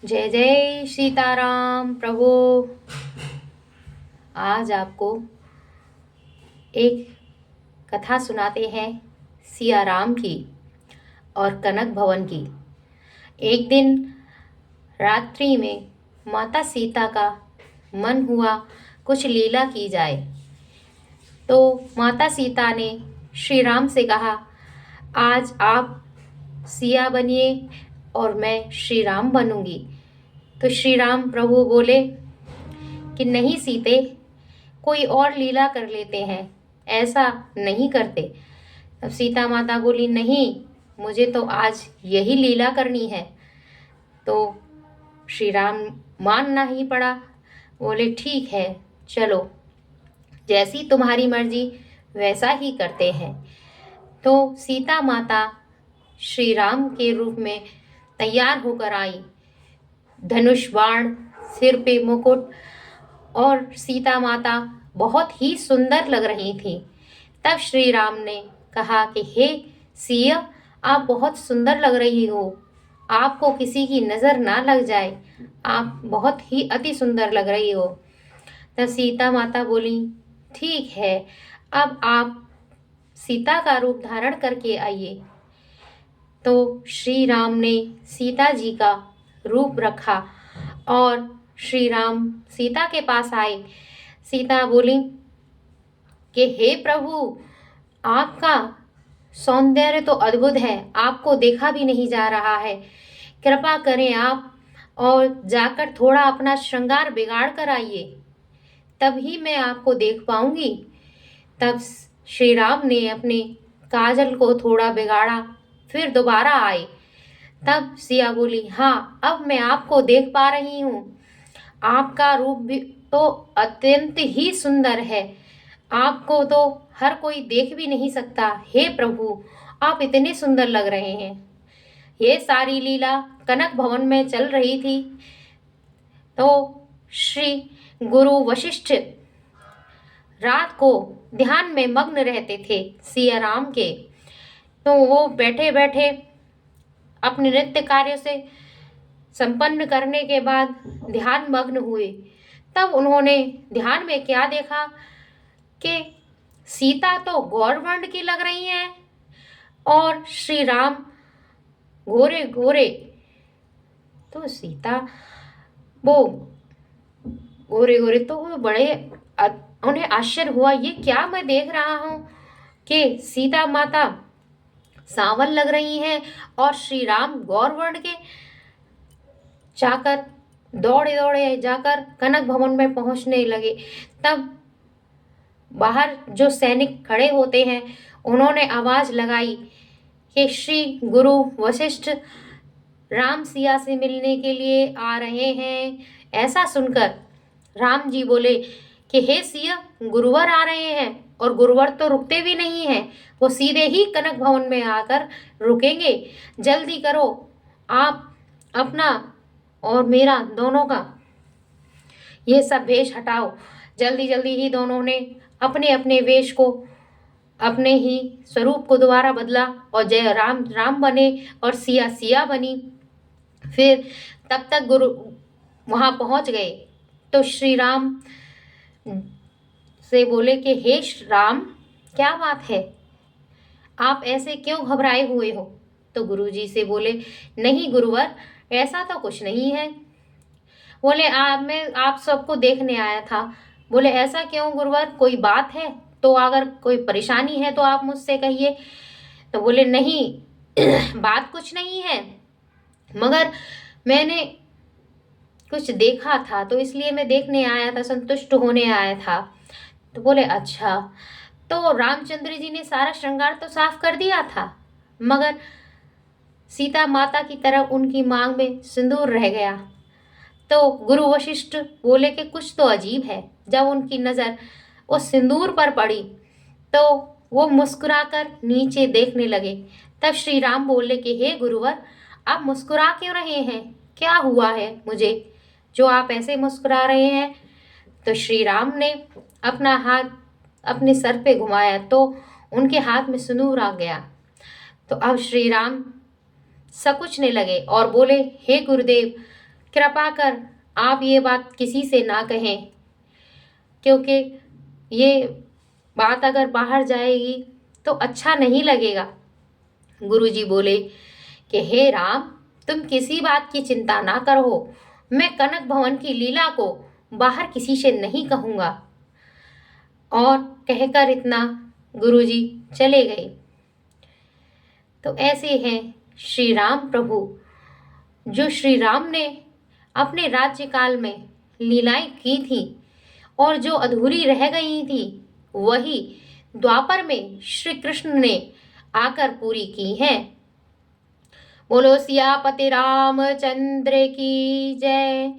जय जय सीताराम प्रभु। आज आपको एक कथा सुनाते हैं सिया राम की और कनक भवन की। एक दिन रात्रि में माता सीता का मन हुआ कुछ लीला की जाए, तो माता सीता ने श्री राम से कहा, आज आप सिया बनिए और मैं श्री राम बनूंगी। तो श्री राम प्रभु बोले कि नहीं सीते, कोई और लीला कर लेते हैं, ऐसा नहीं करते। अब सीता माता बोली, नहीं, मुझे तो आज यही लीला करनी है। तो श्री राम मानना ही पड़ा। बोले ठीक है, चलो, जैसी तुम्हारी मर्जी वैसा ही करते हैं। तो सीता माता श्री राम के रूप में तैयार होकर आई, धनुष बाण, सिर पे मुकुट, और सीता माता बहुत ही सुंदर लग रही थी। तब श्री राम ने कहा कि हे सिया, आप बहुत सुंदर लग रही हो, आपको किसी की नज़र ना लग जाए, आप बहुत ही अति सुंदर लग रही हो। तब सीता माता बोली, ठीक है, अब आप सीता का रूप धारण करके आइए। तो श्री राम ने सीता जी का रूप रखा और श्री राम सीता के पास आए। सीता बोली कि हे प्रभु, आपका सौंदर्य तो अद्भुत है, आपको देखा भी नहीं जा रहा है, कृपा करें आप और जाकर थोड़ा अपना श्रृंगार बिगाड़ कर आइए, तभी मैं आपको देख पाऊंगी। तब श्री राम ने अपने काजल को थोड़ा बिगाड़ा, फिर दोबारा आए। तब सिया बोली, हाँ, अब मैं आपको देख पा रही हूँ, आपका रूप भी तो अत्यंत ही सुंदर है, आपको तो हर कोई देख भी नहीं सकता। हे प्रभु, आप इतने सुंदर लग रहे हैं। ये सारी लीला कनक भवन में चल रही थी। तो श्री गुरु वशिष्ठ रात को ध्यान में मग्न रहते थे सिया राम के। तो वो बैठे बैठे अपने नित्य कार्य से संपन्न करने के बाद ध्यान मग्न हुए। तब उन्होंने ध्यान में क्या देखा कि सीता तो गौर वर्ण की लग रही हैं और श्री राम गोरे गोरे। तो सीता वो गोरे गोरे, तो वो उन्हें आश्चर्य हुआ, ये क्या मैं देख रहा हूँ कि सीता माता सांवल लग रही हैं और श्री राम गौर वर्ण के। जाकर दौड़े दौड़े जाकर कनक भवन में पहुंचने लगे। तब बाहर जो सैनिक खड़े होते हैं, उन्होंने आवाज लगाई कि श्री गुरु वशिष्ठ राम सिया से मिलने के लिए आ रहे हैं। ऐसा सुनकर राम जी बोले कि हे सिया, गुरुवर आ रहे हैं, और गुरुवर तो रुकते भी नहीं हैं, वो सीधे ही कनक भवन में आकर रुकेंगे। जल्दी करो, आप अपना और मेरा दोनों का ये सब वेश हटाओ। जल्दी जल्दी ही दोनों ने अपने अपने वेश को, अपने ही स्वरूप को दोबारा बदला और जय राम राम बने और सिया सिया बनी। फिर तब तक गुरु वहां पहुंच गए। तो श्री राम से बोले कि हे राम, क्या बात है, आप ऐसे क्यों घबराए हुए हो? तो गुरुजी से बोले, नहीं गुरुवर, ऐसा तो कुछ नहीं है। बोले, मैं आप सबको देखने आया था। बोले, ऐसा क्यों गुरुवर, कोई बात है तो अगर कोई परेशानी है तो आप मुझसे कहिए। तो बोले, नहीं बात कुछ नहीं है, मगर मैंने कुछ देखा था तो इसलिए मैं देखने आया था, संतुष्ट होने आया था। तो बोले, अच्छा, तो रामचंद्र जी ने सारा श्रृंगार तो साफ कर दिया था, मगर सीता माता की तरह उनकी मांग में सिंदूर रह गया। तो गुरु वशिष्ठ बोले कि कुछ तो अजीब है। जब उनकी नज़र उस सिंदूर पर पड़ी तो वो मुस्कुराकर नीचे देखने लगे। तब श्री राम बोले कि हे गुरुवर, आप मुस्कुरा क्यों रहे हैं? क्या हुआ है मुझे जो आप ऐसे मुस्कुरा रहे हैं? तो श्री राम ने अपना हाथ अपने सर पे घुमाया तो उनके हाथ में सिंदूर आ गया। तो अब श्री राम सकुचने लगे और बोले, हे गुरुदेव, कृपा कर आप ये बात किसी से ना कहें, क्योंकि ये बात अगर बाहर जाएगी तो अच्छा नहीं लगेगा। गुरुजी बोले कि हे राम, तुम किसी बात की चिंता ना करो, मैं कनक भवन की लीला को बाहर किसी से नहीं कहूँगा। और कहकर इतना गुरुजी चले गए। तो ऐसे हैं श्री राम प्रभु, जो श्री राम ने अपने राज्यकाल में लीलाएं की थी और जो अधूरी रह गई थी वही द्वापर में श्री कृष्ण ने आकर पूरी की हैं। बोलो सियापति रामचंद्र की जय।